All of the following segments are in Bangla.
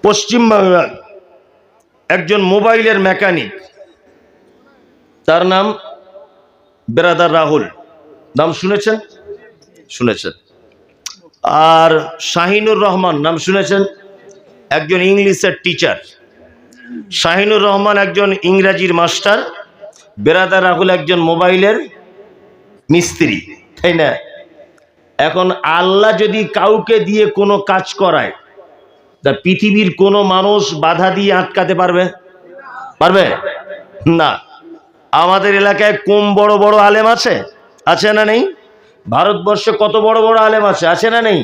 পশ্চিমবাংলার একজন মোবাইলের মেকানিক, তার নাম বেরাদার রাহুল। নাম শুনেছেন? শুনেছেন। আর শাহিনুর রহমান নাম শুনেছেন? একজন ইংলিশের টিচার। শাহিনুর রহমান একজন ইংরাজির মাস্টার, বেরাদার রাহুল একজন মোবাইলের মিস্ত্রি, তাই না? এখন আল্লাহ যদি কাউকে দিয়ে কোনো কাজ করায়, তা পৃথিবীর কোনো মানুষ বাধা দিয়ে আটকাতে পারবে? পারবে না। আমাদের এলাকায় কম বড় বড় আলেম আছে? আছে না নেই? ভারতবর্ষে কত বড় বড় আলেম আছে? আছে না নেই?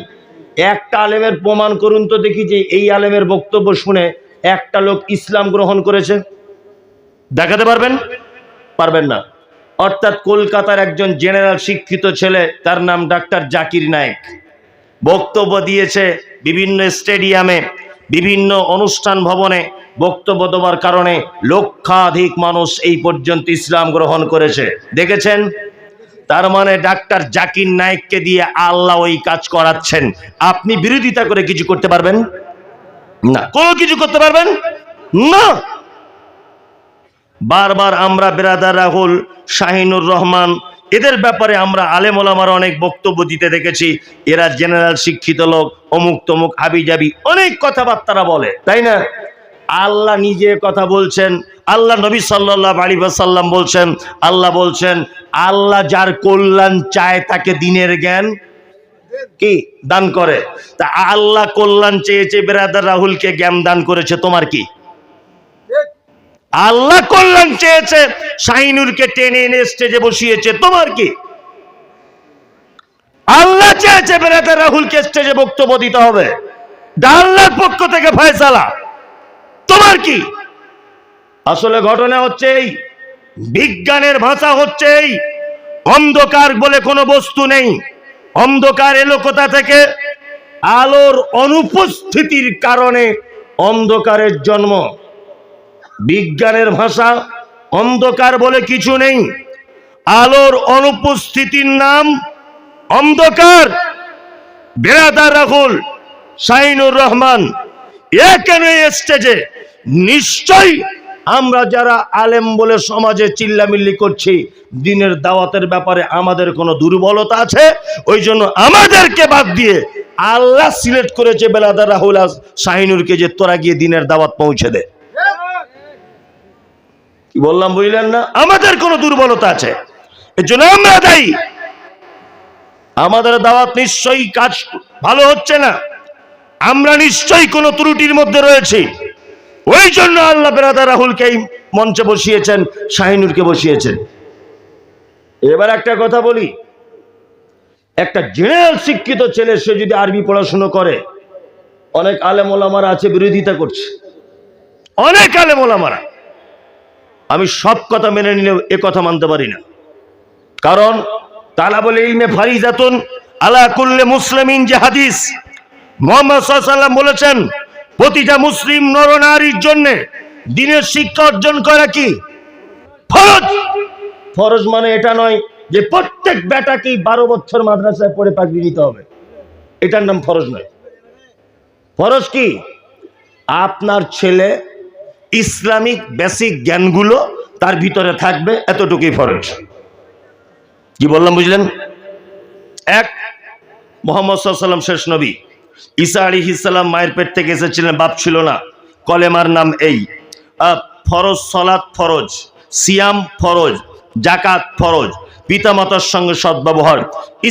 একটা আলেমের প্রমাণ করুন তো দেখি যে এই আলেমের বক্তব্য শুনে একটা লোক ইসলাম গ্রহণ করেছে। দেখাতে পারবেন? পারবেন না। অর্থাৎ কলকাতার একজন জেনারেল শিক্ষিত ছেলে, তার নাম ডাক্তার জাকির নায়েক, বক্তব্য দিয়েছে বিভিন্ন স্টেডিয়ামে, বিভিন্ন অনুষ্ঠান ভবনে। বক্তব্য দেওয়ার কারণে লক্ষাধিক মানুষ এই পর্যন্ত ইসলাম গ্রহণ করেছে। দেখেছেন? তার মানে ডাক্তার জাকির নায়েককে দিয়ে আল্লাহ ওই কাজ করাচ্ছেন। আপনি বিরোধিতা করে কিছু করতে পারবেন না? কোনো কিছু করতে পারবেন না। বারবার আমরা বেরাদার রাহুল, শাহিনুর রহমান, এদের ব্যাপারে আমরা আলেম ওলামার অনেক বক্তব্য দিতে দেখেছি। এরা জেনারেল শিক্ষিত লোক, অমুক তমুক হাবিজাবি অনেক কথাবার্তা বলে, তাই না? আল্লাহ নিজে কথা বলছেন, আল্লাহ নবী সাল্লাল্লাহু আলাইহি ওয়াসাল্লাম বলছেন, আল্লাহ বলছেন আল্লাহ যার কল্যাণ চায় তাকে দ্বীনের জ্ঞান কি দান করে। তা আল্লাহ কল্যাণ চেয়েছে, বেরাদার রাহুলকে জ্ঞান দান করেছে, তোমার কি? আল্লাহ কল্যাণ চেয়েছে, শাহিনুরকে টেনে এনে স্টেজে বসিয়েছে, তোমার কি? আল্লাহ চেয়েছে বেরাদার রাহুলকে স্টেজে বক্তব্য দিতে হবে, আল্লাহর পক্ষ থেকে ফয়সালা, তোমার কি? আসলে ঘটনা হচ্ছে এই, বিজ্ঞানের ভাষা হচ্ছে এই, অন্ধকার বলে কোনো বস্তু নেই। অন্ধকার এলো কোথা থেকে? আলোর অনুপস্থিতির কারণে অন্ধকারের জন্ম। বিজ্ঞানের ভাষা, অন্ধকার বলে কিছু নেই, আলোর অনুপস্থিতির নাম অন্ধকার। বেরাদার রাহুল, শাহিনুর রহমান এ কেন স্টেজে? নিশ্চয়ই আমরা যারা আলেম বলে সমাজে চিল্লামিল্লি করছি, দ্বীনের দাওয়াতের ব্যাপারে আমাদের কোনো দুর্বলতা আছে, ওই জন্য আমাদেরকে বাদ দিয়ে আল্লাহ সিলেক্ট করেছে বেরাদার রাহুল আর শাহিনুরকে, যে তোরা গিয়ে দ্বীনের দাওয়াত পৌঁছে দে। কি বললাম বুঝলেন না? আমাদের কোনো দুর্বলতা আছে, এর জন্য আমরা দায়ী। আমাদের দাওয়াত নিশ্চয়ই কাজ ভালো হচ্ছে না, আমরা নিশ্চয়ই কোনো ত্রুটির মধ্যে রয়েছি। ওই জন্য আল্লাহ বেরাদার রাহুলকে এই মঞ্চে বসিয়েছেন, শাহিনুরকে বসিয়েছেন। এবার একটা কথা বলি, একটা জেনারেল শিক্ষিত ছেলে সে যদি আরবি পড়াশুনো করে, অনেক আলেম ওলামারা আছে বিরোধিতা করছে, অনেক আলেম ওলামারা। আমি সব কথা মেনে নিলেও এ কথা মানতে পারি না, কারণ তালাবুল ইলমে ফারিজাতুন আলা কুল্লি মুসলিমিন, যে হাদিস মুহাম্মদ সাল্লাল্লাহু আলাইহি ওয়াসাল্লাম বলেছেন, প্রতিটা মুসলিম নরনারীর জন্য দ্বীনের শিক্ষা অর্জন করা কি ফরজ। ফরজ মানে এটা নয় যে প্রত্যেক বেটাকেই 12 বছর মাদ্রাসায় পড়ে পাগড়ি নিতে হবে, এটার নাম ফরজ নয়। ফরজ কি? আপনার ছেলে ইসলামিক বেসিক জ্ঞানগুলো তার ভিতরে থাকবে, এতটুকুই ফরজ। কি বললাম বুঝলেন? এক, মুহাম্মদ সাল্লাল্লাহু আলাইহি ওয়াসাল্লাম শেষ নবী। ঈসা আলাইহিস সালাম মায়ের পেট থেকে এসেছিলেন, বাপ ছিল না, কলেমার নাম এই। ফরজ সালাত ফরজ, সিয়াম ফরজ, যাকাত ফরজ, পিতামাতার সঙ্গে সদ্ব্যবহার,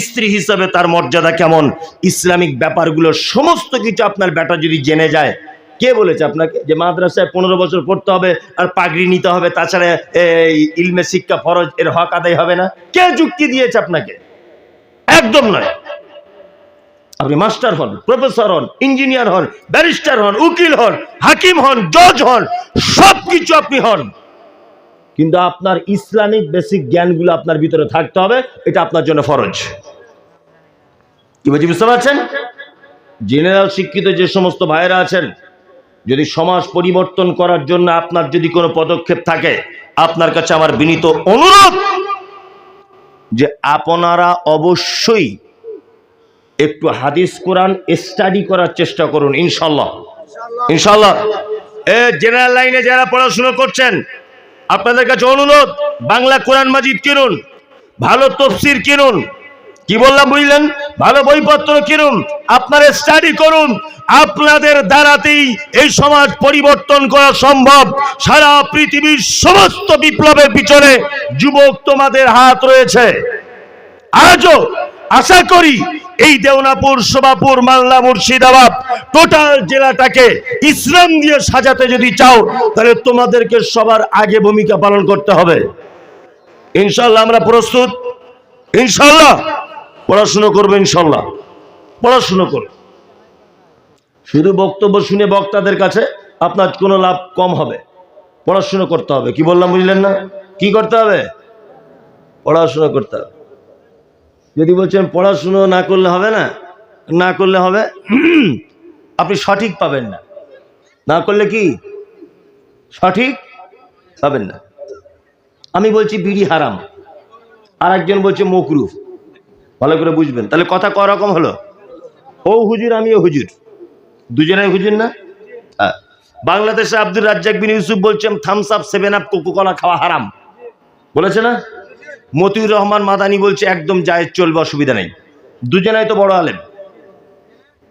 স্ত্রী হিসাবে তার মর্যাদা কেমন, ইসলামিক ব্যাপারগুলো সমস্ত কিছু আপনার বেটা যদি জেনে যায়। কে বলেছে আপনাকে যে মাদ্রাসায় 15 বছর পড়তে হবে আর পাগড়ি নিতে হবে, তাছাড়া এই ইলমে শিক্ষা ফরজ, এর হক আদায় হবে না? কে যুক্তি দিয়েছে আপনাকে? একদম নয়। আপনি মাস্টার হন, প্রফেসর হন, ইঞ্জিনিয়ার হন, ব্যারিস্টার হন, উকিল হন, হাকিম হন, জজ হন, সবকিছু আপনি হন, কিন্তু আপনার ইসলামিক বেসিক জ্ঞানগুলো আপনার ভিতরে থাকতে হবে, এটা আপনার জন্য ফরজ। কি বলছি বুঝতে পারছেন? জেনারেল শিক্ষিত যে সমস্ত ভাইয়েরা আছেন, যদি সমাজ পরিবর্তন করার জন্য আপনার যদি কোনো পদক্ষেপ থাকে, আপনার কাছে আমার বিনীত অনুরোধ যে আপনারা অবশ্যই একটু হাদিস কোরআন স্টাডি করার চেষ্টা করুন, ইনশাআল্লাহ। ইনশাআল্লাহ। জেনারেল লাইনে যারা পড়াশোনা করছেন, আপনাদের কাছে অনুরোধ, বাংলা কোরআন মাজিদ কিনুন, ভালো তফসির কিনুন, কি বললাম বুঝলেন, ভালো বইপত্র কিনুন, আপনারা স্টাডি করুন। আপনাদের দ্বারাতেই এই সমাজ পরিবর্তন করা সম্ভব। সারা পৃথিবীর সমস্ত বিপ্লবের পিছনে যুবক তোমাদের হাত রয়েছে। আজও আশা করি এই দেওনাপুর, শোভাপুর, মালদা, মুর্শিদাবাদ টোটাল জেলাটাকে ইসলাম দিয়ে সাজাতে যদি চাও, তাহলে তোমাদেরকে সবার আগে ভূমিকা পালন করতে হবে। ইনশাআল্লাহ আমরা প্রস্তুত। ইনশাআল্লাহ পড়াশুনো করবে, ইনশাআল্লাহ পড়াশুনো করবে। শুধু বক্তব্য শুনে বক্তাদের কাছে আপনার কোনো লাভ কম হবে। পড়াশুনো করতে হবে। কি বললাম বুঝলেন না? কি করতে হবে? পড়াশুনো করতে হবে। যদি বলছেন পড়াশুনো না করলে হবে না, না করলে হবে, আপনি সঠিক পাবেন না। না করলে কি সঠিক পাবেন না। আমি বলছি বিড়ি হারাম, আর একজন বলছে মকরুহ। ভালো করে বুঝবেন। তাহলে কথা ক রকম হলো? ও হুজুর, আমিও হুজুর, দুজনেই হুজুর না? বাংলাদেশে আব্দুর রাজ্জাক বিন ইউসুফ বলছেন থামস আপ, 7 আপ, কোকোকোলা খাওয়া হারাম, বলেছে না? মতিউর রহমান মাদানি বলছে একদম জায়েজ, চলবে, অসুবিধা নেই। দুজনেই তো বড় আলেম।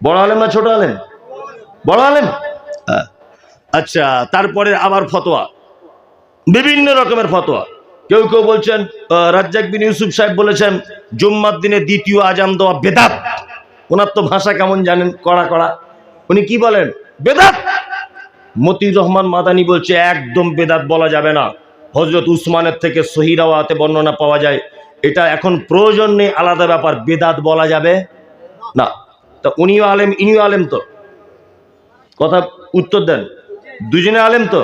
বড় আলেম না ছোট আলেম? বড় আলেম। আচ্ছা, তারপরে আবার ফতোয়া, বিভিন্ন রকমের ফতোয়া। কেউ কেউ বলছেন রাজ্জাক বিন ইউসুফ সাহেব বলেছেন জুম্মার দিনে দ্বিতীয় আজান দেওয়া বেদাত। ওনার তো ভাষা কেমন জানেন, কড়া কড়া। উনি কি বলেন? বেদাত। মতিউর রহমান মাদানি বলছে একদম বেদাত বলা যাবে না। হযরত উসমানের থেকে সহিহ রাওয়াতে বর্ণনা পাওয়া যায়, এটা এখন প্রয়োজন নেই, আলাদা ব্যাপার, বেদাত বলা যাবে না। তা উনিও আলেম, ইনিও আলেম, তো কথা উত্তর দেন। দুজনে আলেম তো?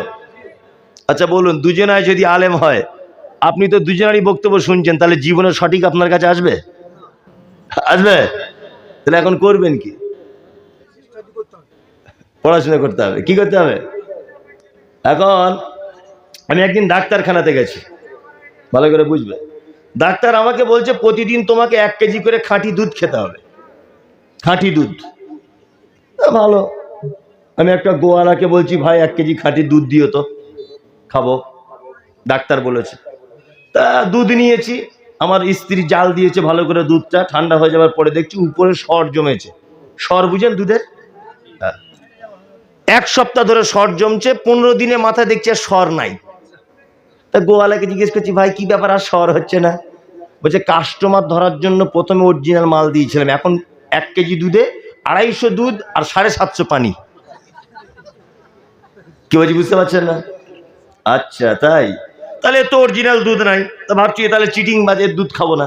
আচ্ছা বলুন, দুজনায় যদি আলেম হয়, আপনি তো দুজনেরই বক্তব্য শুনছেন, তাহলে জীবনে সঠিক আপনার কাছে আসবে? আসবে? তাহলে এখন করবেন কি? পড়াশোনা করতে হবে। কি করতে হবে? এখন আমি একদিন ডাক্তারখানাতে গেছি, ভালো করে বুঝবে। ডাক্তার আমাকে বলছে প্রতিদিন তোমাকে 1 কেজি করে খাঁটি দুধ খেতে হবে। খাঁটি দুধ। ভালো। আমি একটা গোয়ালাকে বলছি ভাই 1 কেজি খাঁটি দুধ দিও তো, খাবো। ডাক্তার বলেছে। তা দুধ নিয়েছি, আমার স্ত্রী জাল দিয়েছে ভালো করে, দুধটা ঠান্ডা হয়ে যাওয়ার পরে দেখছি উপরে সর জমেছে। সর বুঝেন দুধের? 1 সপ্তাহ ধরে সর জমছে, 15 দিনে মাথায় দেখছি আর সর নাই। তা গোয়ালাকে জিজ্ঞেস করছি ভাই কি ব্যাপার, আর সর হচ্ছে না? বলছে কাস্টমার ধরার জন্য প্রথমে অরিজিনাল মাল দিয়েছিলাম, এখন 1 কেজি দুধে 250 দুধ আর 750 পানি। কি বলছি বুঝতে পারছেন না? আচ্ছা তাই, তাহলে তো অরিজিনাল দুধ নাই। তা ভাবছি তাহলে চিটিং বাজের দুধ খাবো না।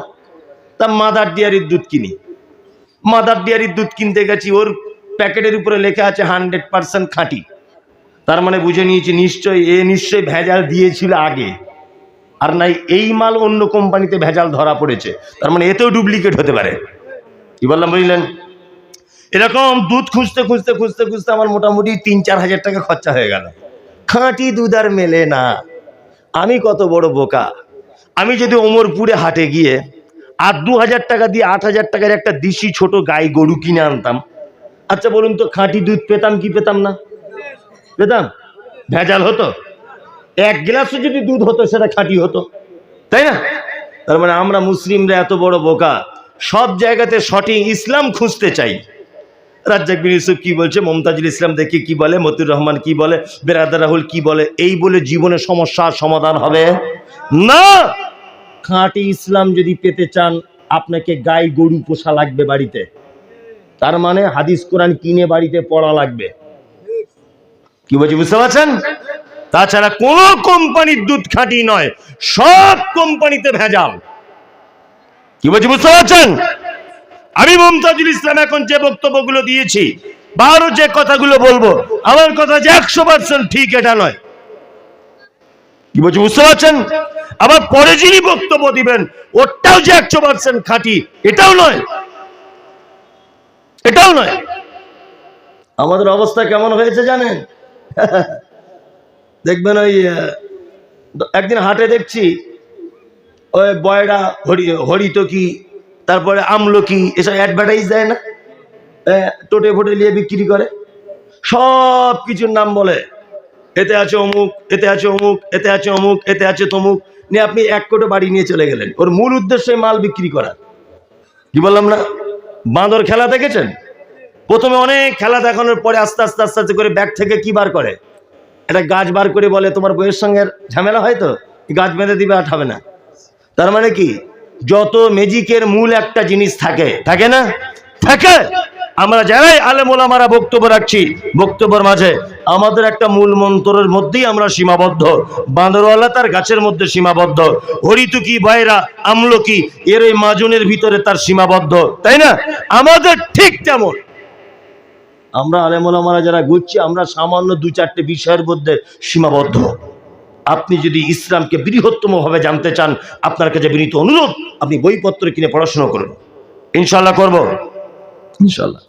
তা মাদার ডেয়ারির দুধ কিনি। মাদার ডেয়ারির দুধ কিনতে গেছি, ওর প্যাকেটের উপরে লেখা আছে 100% খাঁটি। তার মানে বুঝে নিয়েছি নিশ্চয়ই ভেজাল দিয়েছিল আগে, আর নাই এই মাল অন্য কোম্পানিতে ভেজাল ধরা পড়েছে, তার মানে এতেও ডুপ্লিকেট হতে পারে। কি বললাম বুঝলেন? এরকম দুধ খুঁজতে খুঁজতে খুঁজতে খুঁজতে আমার মোটামুটি 3-4 হাজার টাকা খরচা হয়ে গেল। খাঁটি দুধ আর মেলে না। আমি কত বড় বোকা, আমি যদি ওমরপুরে হাটে গিয়ে আর 2000 টাকা দিয়ে 8000 টাকার একটা দেশি ছোট গাই গরু কিনে আনতাম, আচ্ছা বলুন তো খাঁটি দুধ পেতাম কি পেতাম না? পেতাম। ভেজাল হতো। 1 গ্লাসও যদি দুধ হতো সেটা খাঁটি হতো, তাই না? তার মানে আমরা মুসলিমরা এত বড় বোকা, সব জায়গাতে সঠিক ইসলাম খুঁজতে চাই। রাজ্জাক বিন ইউসুফ কি বলছে, মমতাজুল ইসলাম দেখে কি বলে, মতিউর রহমান কি বলে, বেরাদার রাহুল কি বলে, এই বলে জীবনে সমস্যার সমাধান হবে না। খাঁটি ইসলাম যদি পেতে চান, আপনাকে গাই গরু পোষা লাগবে বাড়িতে। তার মানে হাদিস কোরআন কিনে বাড়িতে পড়া লাগবে। কি বলছি বুঝতে পারছেন? তাছাড়া কোন কোম্পানির দুধ খাঁটি নয়, সব কোম্পানিতে ভেজাল। কি বলছি বুঝতে পারছেন? আমি মমতাজুল ইসলাম এখন যে বক্তব্যগুলো দিয়েছি বা আরো যে কথাগুলো বলবো, আমার কথা যে 100% ঠিক এটা নয়। কি বলছি বুঝতে পারছেন? আবার পরে যিনি বক্তব্য দিবেন ওটাও যে 100% খাঁটি এটাও নয়, এটাও নয়। আমাদের অবস্থা কেমন হয়েছে জানেন? দেখবেন ওই একদিন হাটে দেখছি ওই বয়রা হরিতকি, তারপরে আমলকি, এসব অ্যাডভার্টাইজ দেয় না, টোটে ফোটে নিয়ে বিক্রি করে। সব কিছুর নাম বলে, এতে আছে অমুক, এতে আছে অমুক, এতে আছে অমুক, এতে আছে তমুক, নিয়ে আপনি 1 কোটি বাড়ি নিয়ে চলে গেলেন। ওর মূল উদ্দেশ্য মাল বিক্রি করা। কি বললাম না? বাঁদর খেলা দেখেছেন? প্রথমে অনেক খেলা দেখানোর পরে আস্তে আস্তে আস্তে আস্তে করে ব্যাগ থেকে কি বার করে, একটা গাছ বার করে বলে তোমার বইয়ের সঙ্গে ঝামেলা হয় তো গাছ বেঁধে দিবে, আর হবে না। তার মানে কি, যত ম্যাজিকের মূল একটা জিনিস থাকে, থাকে না? থাকে। আমরা যারাই আলেম ওলামারা বক্তব্য রাখছি, বক্তব্যের মাঝে আমাদের একটা মূল মন্ত্রের মধ্যেই আমরা সীমাবদ্ধ। বাঁদরওয়ালা তার গাছের মধ্যে সীমাবদ্ধ, হরিতুকি বয়রা আমলকি এর ওই মাজুনের ভিতরে তার সীমাবদ্ধ, তাই না? আমাদের ঠিক তেমন আমরা আলেম ওলামারা যারা ঘুরছি, আমরা সামান্য 2-4টে বিষয়ের মধ্যে সীমাবদ্ধ। আপনি যদি ইসলামকে বৃহত্তম ভাবে জানতে চান, আপনার কাছে বিনীত অনুরোধ, আপনি বইপত্র কিনে পড়াশোনা করুন। ইনশাআল্লাহ করব, ইনশাআল্লাহ।